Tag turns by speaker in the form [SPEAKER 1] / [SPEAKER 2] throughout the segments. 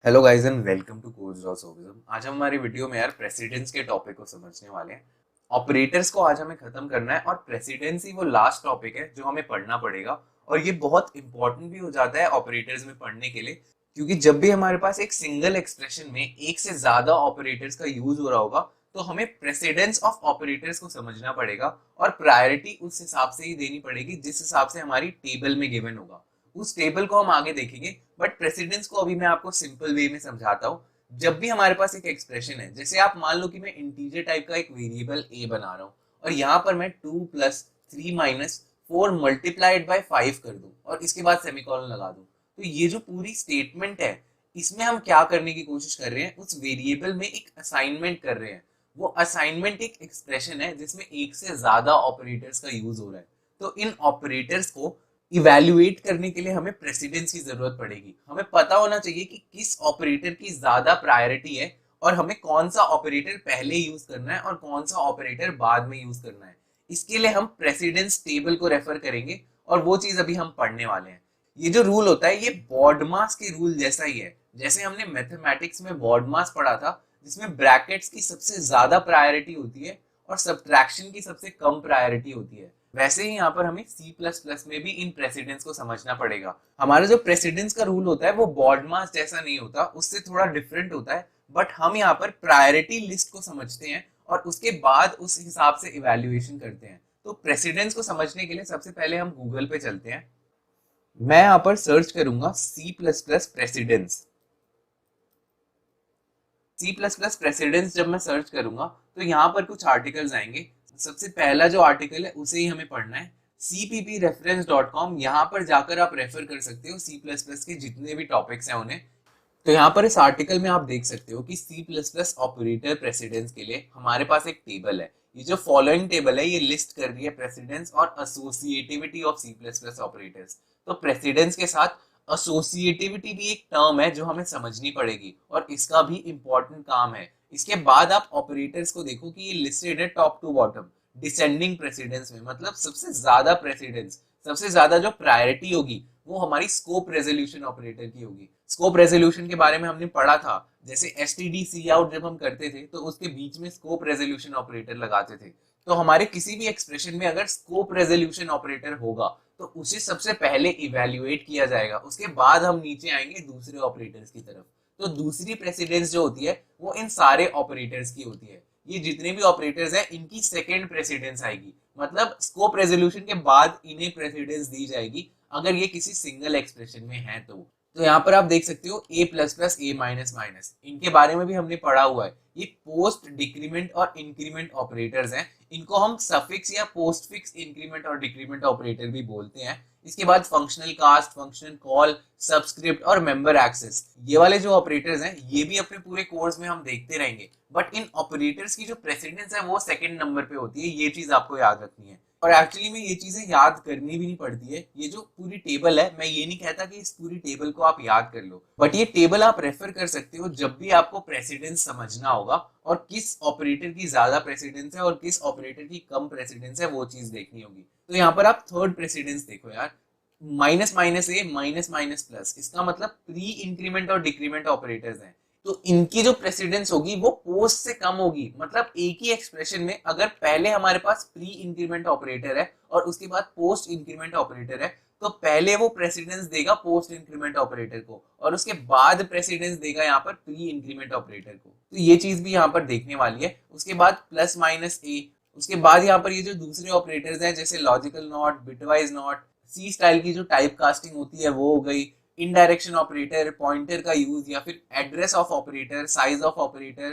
[SPEAKER 1] Hello guys and welcome to course dot sophism. आज हम हमारी वीडियो में यार प्रेसिडेंस के टॉपिक को समझने वाले हैं। ऑपरेटर्स को आज हमें खत्म करना है और प्रेसिडेंस ही वो लास्ट टॉपिक है जो हमें पढ़ना पड़ेगा। और ये बहुत इंपॉर्टेंट भी हो जाता है ऑपरेटर्स में पढ़ने के लिए, क्योंकि जब भी हमारे पास एक सिंगल एक्सप्रेशन में एक से ज्यादा ऑपरेटर्स का यूज हो रहा होगा तो हमें प्रेसिडेंस ऑफ ऑपरेटर्स को समझना पड़ेगा और प्रायोरिटी उस हिसाब से ही देनी पड़ेगी जिस हिसाब से हमारी टेबल में गिवन होगा। उस टेबल को हम आगे देखेंगे, बट प्रेसिडेंस को अभी मैं आपको सिंपल वे में समझाता हूँ। जब भी हमारे पास एक एक्सप्रेशन है, जैसे आप मान लो कि मैं इंटीजर टाइप का एक वेरिएबल ए बना रहा हूँ और यहाँ पर मैं 2 + 3 - 4 मल्टीप्लाइड बाय 5 कर दूं और इसके बाद सेमीकोलन लगा दूं, तो ये जो पूरी स्टेटमेंट है इसमें हम क्या करने की कोशिश कर रहे हैं, उस वेरिएबल में एक असाइनमेंट कर रहे हैं। वो असाइनमेंट एक एक्सप्रेशन है जिसमें एक से ज्यादा ऑपरेटर्स का यूज हो रहा है। तो इन ऑपरेटर्स को इवैल्यूएट करने के लिए हमें प्रेसिडेंस की जरूरत पड़ेगी। हमें पता होना चाहिए कि किस ऑपरेटर की ज्यादा प्रायोरिटी है और हमें कौन सा ऑपरेटर पहले यूज करना है और कौन सा ऑपरेटर बाद में यूज करना है। इसके लिए हम प्रेसिडेंस टेबल को रेफर करेंगे और वो चीज अभी हम पढ़ने वाले हैं। ये जो रूल होता है ये बॉडमास के रूल जैसा ही है, जैसे हमने मैथमेटिक्स में बॉडमास पढ़ा था जिसमें ब्रैकेट्स की सबसे ज्यादा प्रायोरिटी होती है और सब्ट्रैक्शन की सबसे कम प्रायोरिटी होती है। वैसे ही यहाँ पर हमें सी प्लस प्लस में भी इन प्रेसिडेंस को समझना पड़ेगा। हमारा जो प्रेसिडेंस का रूल होता है वो बॉडमास जैसा नहीं होता, उससे थोड़ा डिफरेंट होता है। बट हम यहाँ पर प्रायोरिटी लिस्ट को समझते हैं और उसके बाद उस हिसाब से इवेल्युएशन करते हैं। तो प्रेसिडेंस को समझने के लिए सबसे पहले हम गूगल पे चलते हैं। मैं यहाँ पर सर्च करूंगा C plus plus precedence. C plus plus precedence जब मैं सर्च करूंगा तो यहाँ पर कुछ आर्टिकल्स आएंगे। सबसे पहला जो आर्टिकल है उसे ही हमें पढ़ना है, cppreference.com। यहाँ पर जाकर आप रेफर कर सकते हो सी प्लस प्लस के जितने भी टॉपिक्स हैं उन्हें। तो यहाँ पर इस आर्टिकल में आप देख सकते हो कि C plus plus operator precedence के लिए हमारे पास एक टेबल है। ये जो फॉलोइंग टेबल है ये लिस्ट कर रही है प्रेसिडेंस और associativity of C plus plus operators. तो प्रेसिडेंस के साथ एसोसिएटिविटी भी एक टर्म है जो हमें समझनी पड़ेगी और इसका भी इंपॉर्टेंट काम है। इसके बाद आप ऑपरेटर्स को देखो कि ये लिस्टेड है top to bottom descending precedence में, मतलब सबसे ज्यादा प्रेसिडेंस, सबसे ज्यादा जो प्रायोरिटी होगी वो हमारी स्कोप रेजोल्यूशन ऑपरेटर की होगी। स्कोप रेजोल्यूशन के बारे में हमने पढ़ा था, जैसे एसटीडी सी आउट जब हम करते थे तो उसके बीच में स्कोप रेजोल्यूशन ऑपरेटर लगाते थे। तो हमारे किसी भी एक्सप्रेशन में अगर स्कोप रेजोल्यूशन ऑपरेटर होगा तो उसे सबसे पहले इवेल्युएट किया जाएगा, उसके बाद हम नीचे आएंगे दूसरे ऑपरेटर्स की तरफ। तो दूसरी प्रेसिडेंस जो होती है वो इन सारे ऑपरेटर्स की होती है। ये जितने भी ऑपरेटर्स हैं इनकी सेकेंड प्रेसिडेंस आएगी, मतलब स्कोप रेजोल्यूशन के बाद इन्हें प्रेसिडेंस दी जाएगी अगर ये किसी सिंगल एक्सप्रेशन में है तो यहाँ पर आप देख सकते हो a plus plus a minus minus, इनके बारे में भी हमने पढ़ा हुआ है। ये पोस्ट डिक्रीमेंट और इंक्रीमेंट ऑपरेटर्स हैं। इनको हम सफिक्स या पोस्ट फिक्स इंक्रीमेंट और डिक्रीमेंट ऑपरेटर भी बोलते हैं। इसके बाद functional cast, functional call, subscript और मेंबर एक्सेस, ये वाले जो ऑपरेटर्स हैं ये भी अपने पूरे कोर्स में हम देखते रहेंगे। बट इन ऑपरेटर्स की जो प्रेसिडेंस है वो सेकंड नंबर पे होती है, ये चीज आपको याद रखनी है। और एक्चुअली में ये चीजें याद करनी भी नहीं पड़ती है। ये जो पूरी टेबल है, मैं ये नहीं कहता कि इस पूरी टेबल को आप याद कर लो, बट ये टेबल आप रेफर कर सकते हो जब भी आपको प्रेसिडेंस समझना होगा और किस ऑपरेटर की ज्यादा प्रेसिडेंस है और किस ऑपरेटर की कम प्रेसिडेंस है वो चीज देखनी होगी। तो यहाँ पर आप थर्ड प्रेसिडेंस देखो यार, माइनस माइनस ए माइनस माइनस प्लस, इसका मतलब प्री इंक्रीमेंट और डिक्रीमेंट ऑपरेटर्स हैं। तो इनकी जो प्रेसिडेंस होगी वो पोस्ट से कम होगी, मतलब एक ही एक्सप्रेशन में अगर पहले हमारे पास प्री इंक्रीमेंट ऑपरेटर है और उसके बाद पोस्ट इंक्रीमेंट ऑपरेटर है तो पहले वो प्रेसिडेंस देगा पोस्ट इंक्रीमेंट ऑपरेटर को और उसके बाद प्रेसिडेंस देगा यहाँ पर प्री इंक्रीमेंट ऑपरेटर को। तो ये चीज भी यहाँ पर देखने वाली है। उसके बाद प्लस माइनस ए, उसके बाद यहाँ पर ये जो दूसरे ऑपरेटर्स हैं जैसे logical not, bitwise not, C style की जो टाइप कास्टिंग होती है वो हो गई, इनडायरेक्शन ऑपरेटर, पॉइंटर का यूज या फिर address of operator, size of operator,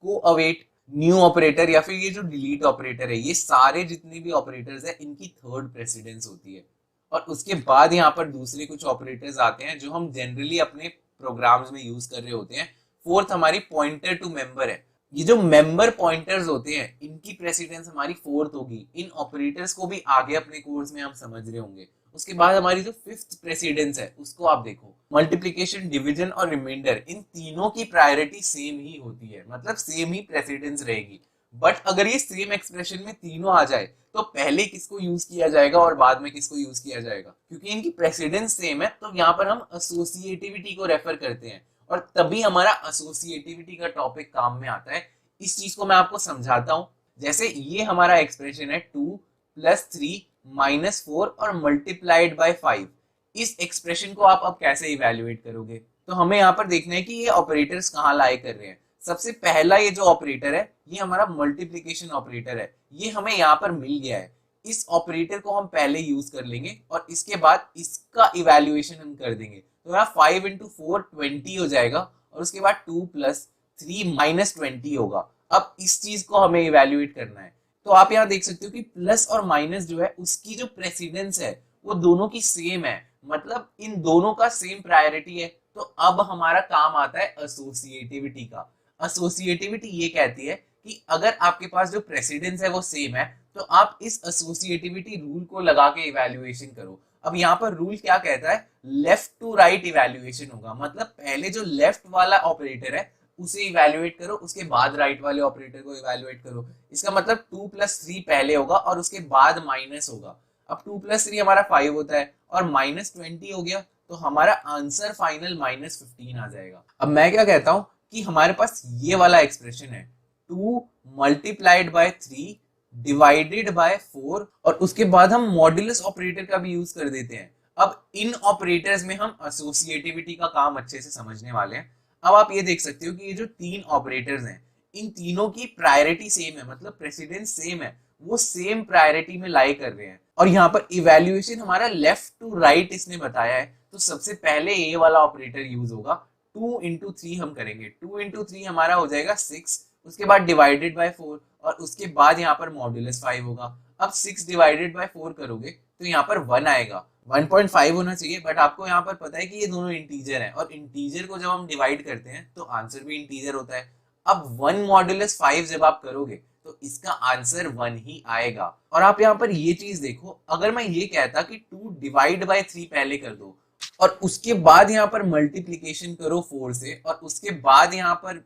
[SPEAKER 1] co await, new operator या फिर ये जो डिलीट ऑपरेटर है, ये सारे जितने भी ऑपरेटर्स हैं इनकी थर्ड प्रेसिडेंस होती है। और उसके बाद यहाँ पर दूसरे कुछ ऑपरेटर्स आते हैं जो हम जनरली अपने प्रोग्राम्स में यूज कर रहे होते हैं। फोर्थ हमारी पॉइंटर टू मेंबर है। ये जो मेंबर पॉइंटर्स होते हैं इनकी प्रेसिडेंस हमारी फोर्थ होगी। इन ऑपरेटर्स को भी आगे अपने कोर्स में हम समझ रहे होंगे। उसके बाद हमारी जो फिफ्थ प्रेसिडेंस है उसको आप देखो, मल्टीप्लिकेशन, डिवीजन और रिमाइंडर, इन तीनों की प्रायोरिटी सेम ही होती है, मतलब सेम ही प्रेसिडेंस रहेगी। बट अगर ये सेम एक्सप्रेशन में तीनों आ जाए तो पहले किसको यूज किया जाएगा और बाद में किसको यूज किया जाएगा, क्योंकि इनकी प्रेसिडेंस सेम है। तो यहाँ पर हम एसोसिएटिविटी को रेफर करते हैं और तभी हमारा एसोसिएटिविटी का टॉपिक काम में आता है। इस चीज को मैं आपको समझाता हूं। जैसे ये हमारा एक्सप्रेशन है 2 + 3 - 4 और मल्टीप्लाइड बाय 5। इस एक्सप्रेशन को आप अब कैसे इवेल्युएट करोगे? तो हमें यहाँ पर देखना है कि ये ऑपरेटर्स कहाँ लाई कर रहे हैं। सबसे पहला ये जो ऑपरेटर है ये हमारा मल्टीप्लिकेशन ऑपरेटर है, ये हमें यहाँ पर मिल गया है। इस ऑपरेटर को हम पहले यूज कर लेंगे और इसके बाद इसका इवेल्युएशन हम कर देंगे। तो यहाँ 5 × 4 20 हो जाएगा और उसके बाद 2 + 3 - 20 होगा। अब इस चीज को हमें इवेल्युएट करना है। तो आप यहाँ देख सकते हो कि प्लस और माइनस जो है उसकी जो प्रेसिडेंस है वो दोनों की सेम है, मतलब इन दोनों का सेम प्रायोरिटी है। तो अब हमारा काम आता है एसोसिएटिविटी का। एसोसिएटिविटी ये कहती है कि अगर आपके पास जो प्रेसिडेंस है वो सेम है तो आप इस एसोसिएटिविटी रूल को लगा के इवैल्यूएशन करो। अब यहाँ पर रूल क्या कहता है? लेफ्ट टू राइट इवैल्यूएशन होगा, मतलब पहले जो लेफ्ट वाला ऑपरेटर है उसे इवैल्यूएट करो, उसके बाद राइट वाले ऑपरेटर को इवैल्यूएट करो। इसका मतलब 2 + 3 पहले होगा और उसके बाद माइनस होगा। अब 2 + 3 हमारा 5 होता है और -20 हो गया, तो हमारा आंसर फाइनल -15 आ जाएगा। अब मैं क्या कहता हूं कि हमारे पास ये वाला एक्सप्रेशन है 2 × 3 डिवाइडेड बाय 4 और उसके बाद हम मॉड्यूलस ऑपरेटर का भी यूज कर देते हैं। अब इन ऑपरेटर्स में हम एसोसिएटिविटी का काम अच्छे से समझने वाले हैं। अब आप ये देख सकते हो कि ये जो 3 ऑपरेटर्स हैं इन तीनों की प्रायोरिटी सेम है, मतलब प्रेसिडेंस सेम है, वो सेम प्रायोरिटी में लाई कर रहे हैं। और यहाँ पर इवैल्यूएशन हमारा लेफ्ट टू राइट इसने बताया है, तो सबसे पहले ये वाला ऑपरेटर यूज होगा। 2 × 3 हम करेंगे, 2 × 3 हमारा हो जाएगा 6, उसके बाद डिवाइडेड बाय 4 और उसके बाद यहाँ पर मॉड्यूलस 5 होगा। अब 6 डिवाइडेड बाय 4 करोगे तो यहाँ पर 1 आएगा। 1.5 होना चाहिए, बट आपको यहाँ पर पता है कि ये दोनों इंटीजर हैं और इंटीजर को जब हम डिवाइड करते हैं तो आंसर भी इंटीजर होता है। अब 1 मॉड्यूलस 5 जब आप करोगे तो इसका आंसर 1 ही आएगा। और आप यहाँ पर ये चीज देखो, अगर मैं ये कहता कि 2 डिवाइड बाय 3 पहले कर दो और उसके बाद यहाँ पर मल्टीप्लीकेशन करो 4 से और उसके बाद यहाँ पर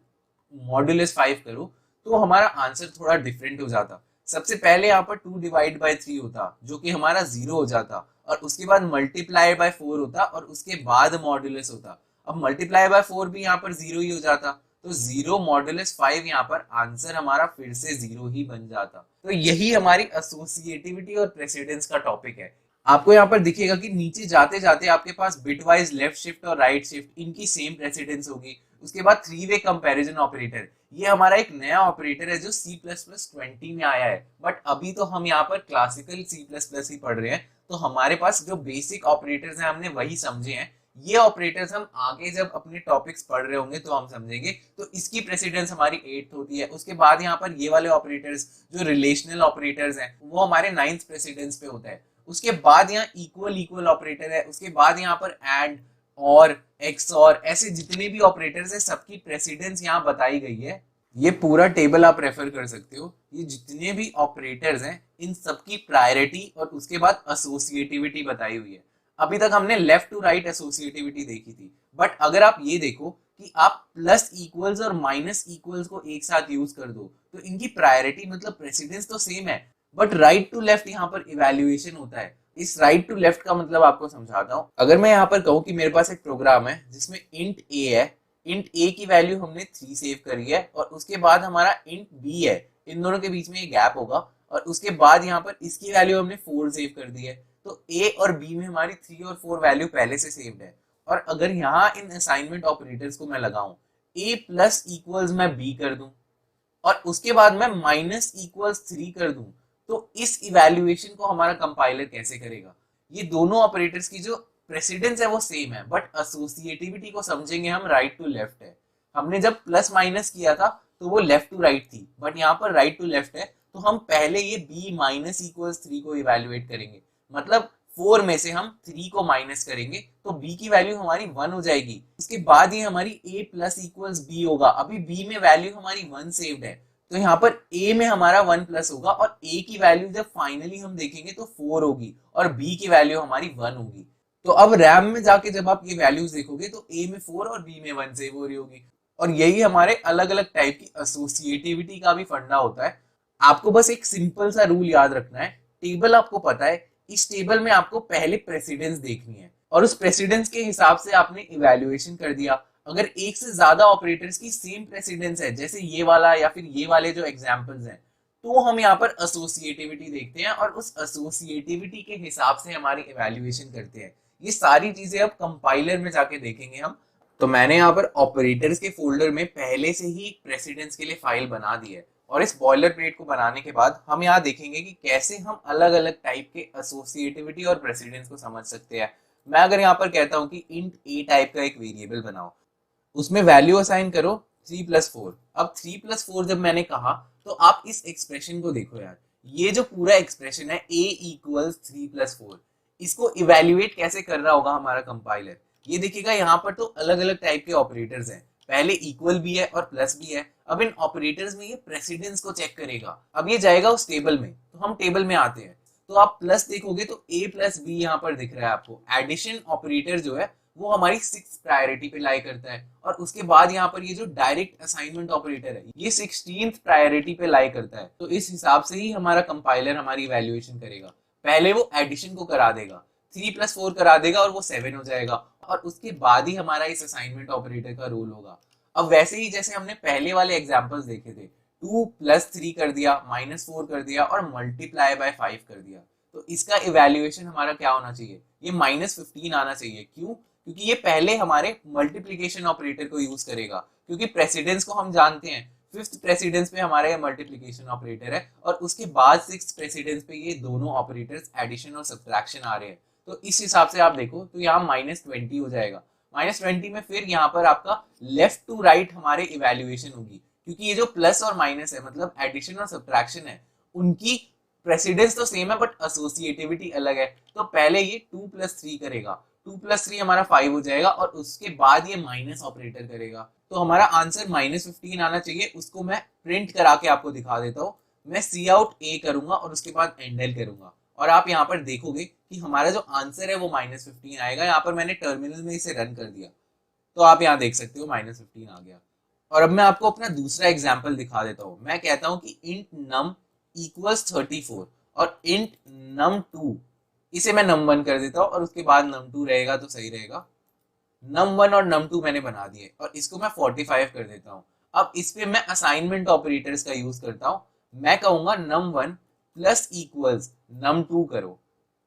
[SPEAKER 1] मॉड्यूलस 5 करो, तो हमारा आंसर थोड़ा डिफरेंट हो जाता। सबसे पहले यहाँ पर 2 डिवाइड बाय 3 होता जो कि हमारा 0 हो जाता और उसके बाद मल्टीप्लाई बाय 4 होता और उसके बाद मॉड्यूलस होता। अब मल्टीप्लाई बाय 4 भी यहाँ पर 0 ही हो जाता, तो 0 मॉड्यूलस 5 यहाँ पर आंसर हमारा फिर से 0 ही बन जाता। तो यही हमारी एसोसिएटिविटी और प्रेसिडेंस का टॉपिक है। आपको यहाँ पर दिखेगा कि नीचे जाते जाते आपके पास बिटवाइज लेफ्ट शिफ्ट और राइट शिफ्ट इनकी सेम प्रेसिडेंस होगी। उसके बाद 3-वे कंपैरिजन ऑपरेटर, ये हमारा एक नया ऑपरेटर है जो C++20 में आया है, बट अभी तो हम यहाँ पर क्लासिकल C++ ही पढ़ रहे हैं, तो हमारे पास जो बेसिक ऑपरेटर्स हैं हमने वही समझे हैं। ये ऑपरेटर्स हम आगे जब अपने टॉपिक्स पढ़ रहे होंगे तो हम समझेंगे। तो इसकी प्रेसिडेंस हमारी 8th होती है। उसके बाद यहाँ पर ये वाले ऑपरेटर्स जो रिलेशनल ऑपरेटर्स हैं वो हमारे 9th प्रेसिडेंस पे होता है। उसके बाद यहाँ इक्वल ऑपरेटर है, उसके बाद यहाँ पर एंड और एक्स और ऐसे जितने भी ऑपरेटर्स हैं सबकी प्रेसिडेंस यहाँ बताई गई है। ये पूरा टेबल आप रेफर कर सकते हो। ये जितने भी ऑपरेटर्स हैं इन सबकी प्रायोरिटी और उसके बाद एसोसिएटिविटी बताई हुई है। अभी तक हमने लेफ्ट टू राइट एसोसिएटिविटी देखी थी, बट अगर आप ये देखो कि आप प्लस इक्वल्स और माइनस इक्वल्स को एक साथ यूज कर दो तो इनकी प्रायोरिटी मतलब प्रेसिडेंस तो सेम है, बट राइट टू लेफ्ट यहाँ पर इवैल्यूएशन होता है। इस राइट टू लेफ्ट का मतलब आपको समझाता हूँ। अगर मैं यहाँ पर कहूँ कि मेरे पास एक प्रोग्राम है जिसमें इंट ए है, इंट ए की वैल्यू हमने 3 सेव करी है और उसके बाद हमारा इंट बी है, इन दोनों के बीच में ये गैप होगा और उसके बाद यहाँ पर इसकी वैल्यू हमने 4 सेव कर दी है। तो ए और बी में हमारी 3 और 4 वैल्यू पहले से सेव्ड है। और अगर यहाँ इन असाइनमेंट ऑपरेटर्स को मैं लगाऊं, ए प्लस इक्वल्स मैं बी कर दूं और उसके बाद मैं माइनस इक्वल्स 3 कर दूं, तो इस इवैल्यूएशन को हमारा कंपाइलर कैसे करेगा? ये दोनों ऑपरेटर्स की जो प्रेसिडेंस है वो सेम है, बट एसोसिएटिविटी को समझेंगे हम राइट टू लेफ्ट है। हमने जब प्लस माइनस किया था तो वो लेफ्ट टू राइट थी, बट यहाँ पर राइट टू लेफ्ट है, तो हम पहले ये b माइनस इक्वल्स 3 को इवैल्यूएट करेंगे। मतलब 4 में से हम 3 को माइनस करेंगे तो b की वैल्यू हमारी 1 हो जाएगी। उसके बाद ये हमारी a प्लस इक्वल्स b होगा। अभी b में वैल्यू हमारी 1 सेव्ड है, तो यहाँ पर a में हमारा 1 प्लस होगा और a की वैल्यू जब फाइनली हम देखेंगे तो 4 होगी और b की वैल्यू हमारी 1 होगी। तो अब रैम में जाके जब आप ये वैल्यूज देखोगे तो a में 4 और b में 1 सेव हो रही होगी। और यही हमारे अलग अलग टाइप की एसोसिएटिविटी का भी फंडा होता है। आपको बस एक सिंपल सा रूल याद रखना है। टेबल आपको पता है, इस टेबल में आपको पहले प्रेसिडेंस देखनी है और उस प्रेसिडेंस के हिसाब से आपने इवैल्यूएशन कर दिया। अगर एक से ज्यादा ऑपरेटर्स की सेम प्रेसिडेंस है, जैसे ये वाला या फिर ये वाले जो एग्जांपल्स हैं, तो हम यहाँ पर एसोसिएटिविटी देखते हैं और उस एसोसिएटिविटी के हिसाब से हमारी इवैल्यूएशन करते हैं। ये सारी चीजें अब कंपाइलर में जाके देखेंगे हम। तो मैंने यहाँ पर ऑपरेटर्स के फोल्डर में पहले से ही प्रेसिडेंस के लिए फाइल बना दी है, और इस बॉयलर प्लेट को बनाने के बाद हम यहाँ देखेंगे कि कैसे हम अलग अलग टाइप के एसोसिएटिविटी और प्रेसिडेंस को समझ सकते हैं। मैं अगर यहाँ पर कहता हूँ कि इंट ए टाइप का एक वेरिएबल बनाओ, उसमें वैल्यू असाइन करो 3+4। अब 3+4 जब मैंने कहा तो आप इस एक्सप्रेशन को देखो यार, ये जो पूरा एक्सप्रेशन है a इक्वल्स 3+4, इसको इवेल्युएट कैसे कर रहा होगा हमारा कंपाइलर। ये देखिएगा यहाँ पर तो अलग अलग टाइप के ऑपरेटर्स हैं, पहले इक्वल भी है और प्लस भी है। अब इन ऑपरेटर्स में ये प्रेसिडेंस को चेक करेगा। अब ये जाएगा उस टेबल में, तो हम टेबल में आते हैं, तो आप प्लस देखोगे तो a+b यहाँ पर दिख रहा है आपको। एडिशन ऑपरेटर जो है वो हमारी 6 प्रायोरिटी पे लाई करता है, और उसके बाद यहाँ पर ये जो डायरेक्ट असाइनमेंट ऑपरेटर है ये 16th प्रायोरिटी पे लाई करता है। तो इस हिसाब से ही हमारा कंपाइलर हमारी इवैल्यूएशन करेगा। पहले वो एडिशन को करा देगा, 3+4 करा देगा और वो 7 हो जाएगा, और उसके बाद ही हमारा इस असाइनमेंट ऑपरेटर का रोल होगा। अब वैसे ही जैसे हमने पहले वाले एग्जाम्पल्स देखे थे, 2+3 कर दिया, -4 कर दिया और मल्टीप्लाई बाय 5 कर दिया, तो इसका इवैल्यूएशन हमारा क्या होना चाहिए, ये -15 आना चाहिए। क्यों? क्योंकि ये पहले हमारे मल्टीप्लिकेशन ऑपरेटर को यूज करेगा, क्योंकि प्रेसिडेंस को हम जानते हैं, 5th प्रेसिडेंस पे हमारा ये मल्टीप्लिकेशन ऑपरेटर है, और उसके बाद 6th प्रेसिडेंस पे ये दोनों ऑपरेटर्स एडिशन और सब्ट्रैक्शन आ रहे हैं। तो इस हिसाब से आप देखो तो यहाँ -20 हो जाएगा। -20 में फिर यहाँ पर आपका लेफ्ट टू राइट हमारे इवैल्यूएशन होगी, क्योंकि ये जो प्लस और माइनस है मतलब एडिशन और सब्ट्रैक्शन है, उनकी प्रेसिडेंस तो सेम है बट एसोसिएटिविटी अलग है। तो पहले ये 2+3 करेगा, 2+3 हमारा 5 हो जाएगा, और उसके बाद ये माइनस ऑपरेटर करेगा। तो हमारा आंसर -15 आना चाहिए। उसको मैं प्रिंट करा के आपको दिखा देता हूँ। मैं सी आउट ए करूंगा और उसके बाद एंडल करूंगा, और आप यहाँ पर देखोगे कि हमारा जो आंसर है वो -15 आएगा। यहाँ पर मैंने टर्मिनल में इसे रन कर दिया, तो आप यहाँ देख सकते हो -15 आ गया। और अब मैं आपको अपना दूसरा एग्जाम्पल दिखा देता हूँ। मैं कहता हूँ कि इंट नम इक्वल्स 34 और इंट num2, इसे मैं num1 कर देता हूँ और उसके बाद num2 रहेगा तो सही रहेगा। num1 और num2 मैंने बना दिए और इसको मैं 45 कर देता हूँ। अब इस पे मैं असाइनमेंट ऑपरेटर्स का यूज करता हूँ। मैं कहूंगा num1 प्लस इक्वल्स num2 करो,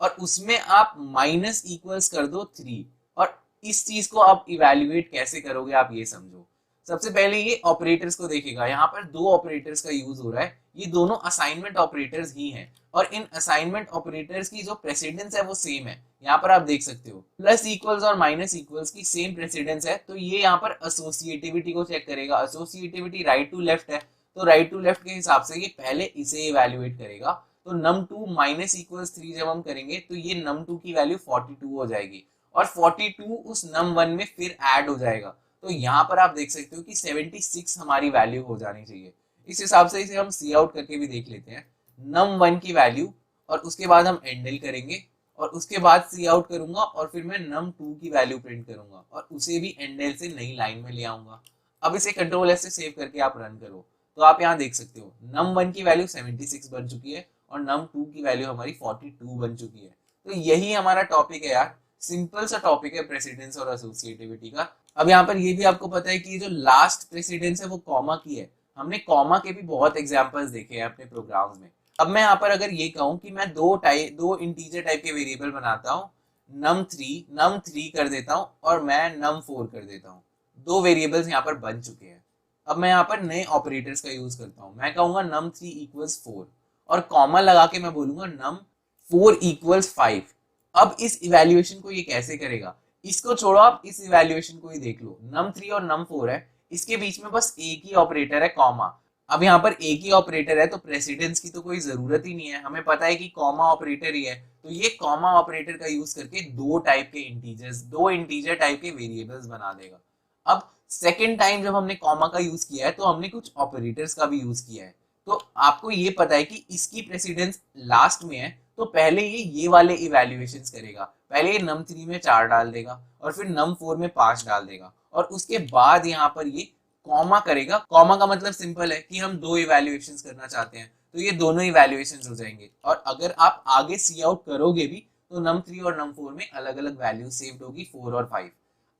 [SPEAKER 1] और उसमें आप माइनस इक्वल्स कर दो 3। और इस चीज को आप इवेल्युएट कैसे करोगे आप ये समझो। सबसे पहले ये ऑपरेटर्स को देखेगा, यहाँ पर 2 ऑपरेटर्स का यूज हो रहा है, ये दोनों असाइनमेंट ऑपरेटर्स ही हैं, और इन असाइनमेंट ऑपरेटर्स की जो प्रेसिडेंस है वो सेम है। यहाँ पर आप देख सकते हो प्लस इक्वल्स और माइनस इक्वल्स की सेम प्रेसिडेंस है, तो ये यहाँ पर एसोसिएटिविटी को चेक करेगा। एसोसिएटिविटी राइट टू लेफ्ट है, तो राइट टू लेफ्ट के हिसाब से ये पहले इसे इवेल्युएट करेगा। तो num2 माइनस इक्वल्स 3 जब हम करेंगे तो ये num2 की वैल्यू 42 हो जाएगी, और 42 उस num1 में फिर ऐड हो जाएगा। तो यहाँ पर आप देख सकते हो कि 76 हमारी वैल्यू हो जानी चाहिए। इस हिसाब से इसे हम सी आउट करके भी देख लेते हैं। num1 की वैल्यू, और उसके बाद हम एंडल करेंगे, और उसके बाद सी आउट करूंगा, और फिर मैं num2 की वैल्यू प्रिंट करूंगा और उसे भी एंडल से नई लाइन में ले आऊंगा। अब इसे कंट्रोल एस से सेव करके आप रन करो, तो आप यहाँ देख सकते हो num1 की वैल्यू 76 बन चुकी है और num2 की वैल्यू हमारी 42 बन चुकी है। तो यही हमारा टॉपिक है यार, सिंपल सा टॉपिक है प्रेसिडेंस और एसोसिएटिविटी का। अब यहाँ पर ये भी आपको पता है कि जो लास्ट प्रेसिडेंस है वो कॉमा की है। हमने कॉमा के भी बहुत एग्जांपल्स देखे हैं अपने प्रोग्राम्स में। अब मैं यहाँ पर अगर ये कहूँ कि मैं दो इंटीजर टाइप के वेरिएबल बनाता हूँ, num3 कर देता हूँ और मैं num4 कर देता हूँ। 2 वेरिएबल्स यहाँ पर बन चुके हैं। अब मैं यहाँ पर नए ऑपरेटर्स का यूज करता हूँ। मैं कहूंगा num3 इक्वल्स 4 और कॉमा लगा के मैं बोलूंगा num4 इक्वल्स 5। अब इस इवैल्यूएशन को ये कैसे करेगा, इसको छोड़ो, आप इस इवैल्यूएशन को ही देख लो। num3 और num4 है, इसके बीच में बस एक ही ऑपरेटर है कॉमा। अब यहाँ पर एक ही ऑपरेटर है तो प्रेसिडेंस की तो कोई जरूरत ही नहीं है, हमें पता है कि कॉमा ऑपरेटर ही है। तो ये कॉमा ऑपरेटर का यूज करके 2 टाइप के इंटीजर्स, 2 इंटीजर टाइप के वेरिएबल्स बना देगा। अब सेकेंड टाइम जब हमने कॉमा का यूज किया है तो हमने कुछ ऑपरेटर्स का भी यूज किया है। तो आपको ये पता है कि इसकी प्रेसिडेंस लास्ट में है, तो पहले ये वाले इवैल्यूएशंस करेगा। पहले ये num3 में 4 डाल देगा और फिर num4 में 5 डाल देगा, और उसके बाद यहाँ पर ये कॉमा करेगा। कॉमा का मतलब सिंपल है कि हम 2 इवैल्यूएशंस करना चाहते हैं, तो ये दोनों इवैल्यूएशंस हो जाएंगे। और अगर आप आगे सी आउट करोगे भी तो num3 और num4 में अलग अलग वैल्यू सेव्ड होगी, 4 और 5।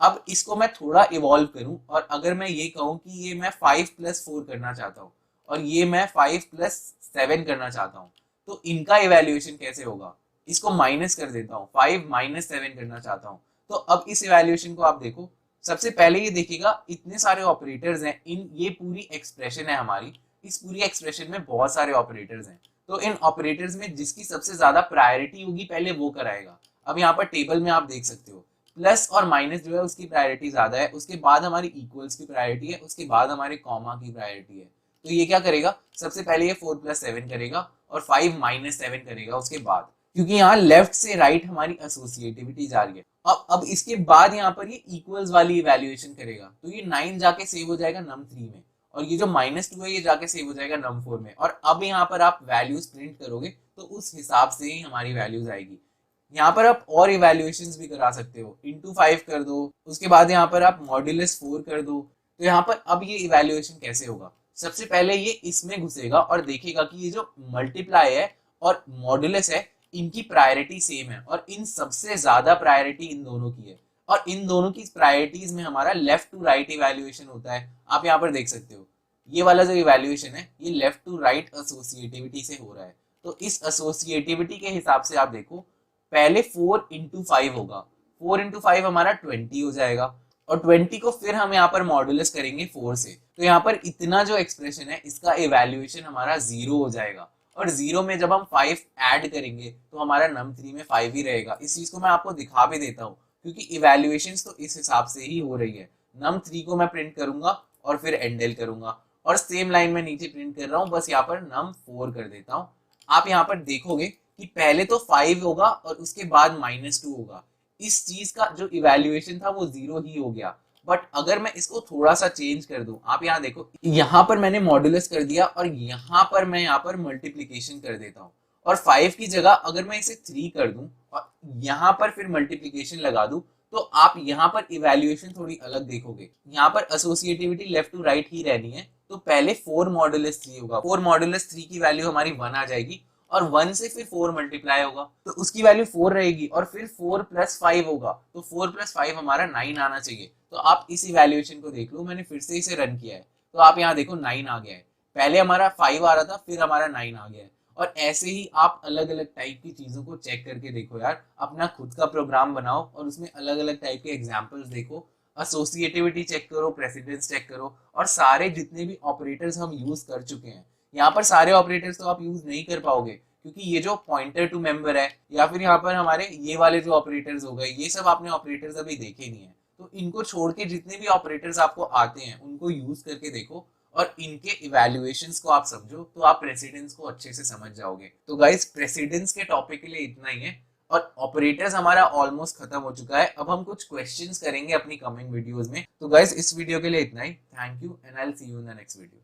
[SPEAKER 1] अब इसको मैं थोड़ा इवॉल्व करूं और अगर मैं ये कहूं कि ये मैं 5+4 करना चाहता हूं और ये मैं 5+7 करना चाहता हूं, तो इनका इवैल्यूएशन कैसे होगा? इसको माइनस कर देता हूं, 5-7 करना चाहता हूं। तो अब इस इवैल्यूएशन को आप देखो, सबसे पहले ये देखिएगा इतने सारे ऑपरेटर्स हैं, ये पूरी एक्सप्रेशन है हमारी, इस पूरी एक्सप्रेशन में बहुत सारे ऑपरेटर्स हैं। तो इन ऑपरेटर्स में जिसकी सबसे ज्यादा प्रायोरिटी होगी पहले वो कराएगा। अब यहाँ पर टेबल में आप देख सकते हो प्लस और माइनस जो है उसकी प्रायोरिटी ज्यादा है, उसके बाद हमारी इक्वल्स की प्रायोरिटी है, उसके बाद हमारे कॉमा की प्रायोरिटी है। तो ये क्या करेगा, सबसे पहले ये 4+7 करेगा और 5-7 करेगा उसके बाद, क्योंकि यहाँ लेफ्ट से राइट हमारी एसोसिएटिविटी जा रही है। अब इसके बाद यहाँ पर ये इक्वल्स वाली इवैल्यूएशन करेगा, तो ये 9 जाके सेव हो जाएगा num3 में, और ये जो -2 है ये जाके सेव हो जाएगा num4 में। और अब यहाँ पर आप वैल्यूज प्रिंट करोगे तो उस हिसाब से ही हमारी वैल्यूज आएगी। यहाँ पर आप और इवैल्यूएशंस भी करा सकते हो, into 5 कर दो, उसके बाद यहाँ पर आप मॉड्यूलस 4 कर दो। तो यहाँ पर अब ये इवैल्यूएशन कैसे होगा, सबसे पहले ये इसमें घुसेगा और देखेगा कि ये जो मल्टीप्लाई है और मॉड्यूलस है इनकी प्रायोरिटी सेम है, और इन सबसे ज्यादा प्रायोरिटी इन दोनों की है, और इन दोनों की प्रायोरिटीज में हमारा लेफ्ट टू राइट इवैल्यूएशन होता है। आप यहाँ पर देख सकते हो ये वाला जो इवैल्यूएशन है ये लेफ्ट टू राइट एसोसिएटिविटी से हो रहा है। तो इस एसोसिएटिविटी के हिसाब से आप देखो, पहले 4x5 होगा, 4x5 हमारा 20 हो जाएगा, और 20 को फिर हम यहाँ पर मॉड्यूलस करेंगे 4 से, तो यहाँ पर इतना जो एक्सप्रेशन है इसका इवैल्यूएशन हमारा 0 हो जाएगा। और 0 में जब हम 5 ऐड करेंगे तो हमारा num3 में 5 ही रहेगा। इस चीज को मैं आपको दिखा भी देता हूँ, क्योंकि इवैल्यूएशंस तो इस हिसाब से ही हो रही है। num3 को मैं प्रिंट करूंगा और फिर एंडल करूंगा, और सेम लाइन में नीचे प्रिंट कर रहा हूँ, बस यहाँ पर num4 कर देता हूँ। आप यहाँ पर देखोगे कि पहले तो 5 होगा और उसके बाद -2 होगा, इस चीज का जो इवैल्यूएशन था वो 0 ही हो गया। बट अगर मैं इसको थोड़ा सा चेंज कर दूं, आप यहाँ देखो, यहाँ पर मैंने मॉड्यूलस कर दिया और यहाँ पर मैं यहाँ पर मल्टीप्लीकेशन कर देता हूँ, और 5 की जगह अगर मैं इसे 3 कर दूं और यहाँ पर फिर मल्टीप्लीकेशन लगा दूं, तो आप यहाँ पर इवैल्यूएशन थोड़ी अलग देखोगे। यहाँ पर एसोसिएटिविटी लेफ्ट टू राइट ही रहनी है, तो पहले 4 मॉड्यूलस 3 होगा, 4 मॉड्यूलस 3 की वैल्यू हमारी 1 आ जाएगी, और 1 से फिर 4 मल्टीप्लाई होगा तो उसकी वैल्यू 4 रहेगी, और फिर 4+5 होगा, तो 4+5 हमारा 9 आना चाहिए। तो आप इस इवैल्यूएशन को देख लो, मैंने फिर से इसे रन किया है, तो आप यहाँ देखो 9 आ गया है, पहले हमारा 5 आ रहा था, फिर हमारा 9 आ गया है। और ऐसे ही आप अलग अलग टाइप की चीजों को चेक करके देखो यार, अपना खुद का प्रोग्राम बनाओ और उसमें अलग अलग टाइप के एग्जाम्पल्स देखो, एसोसिएटिविटी चेक करो, प्रेसिडेंस चेक करो, और सारे जितने भी ऑपरेटर्स हम यूज कर चुके हैं, यहाँ पर सारे ऑपरेटर्स तो आप यूज नहीं कर पाओगे, क्योंकि ये जो पॉइंटर टू मेंबर है या फिर यहाँ पर हमारे ये वाले जो ऑपरेटर्स हो गए, ये सब आपने ऑपरेटर्स अभी देखे नहीं है। तो इनको छोड़ के जितने भी ऑपरेटर्स आपको आते हैं उनको यूज करके देखो, और इनके इवैल्यूएशंस को आप समझो, तो आप प्रेसिडेंस को अच्छे से समझ जाओगे। तो गाइस, प्रेसिडेंस के टॉपिक के लिए इतना ही है, और ऑपरेटर्स हमारा ऑलमोस्ट खत्म हो चुका है। अब हम कुछ क्वेश्चंस करेंगे अपनी कमिंग वीडियोस में। तो गाइस, इस वीडियो के लिए इतना ही। Thank you and I will see you in the next video.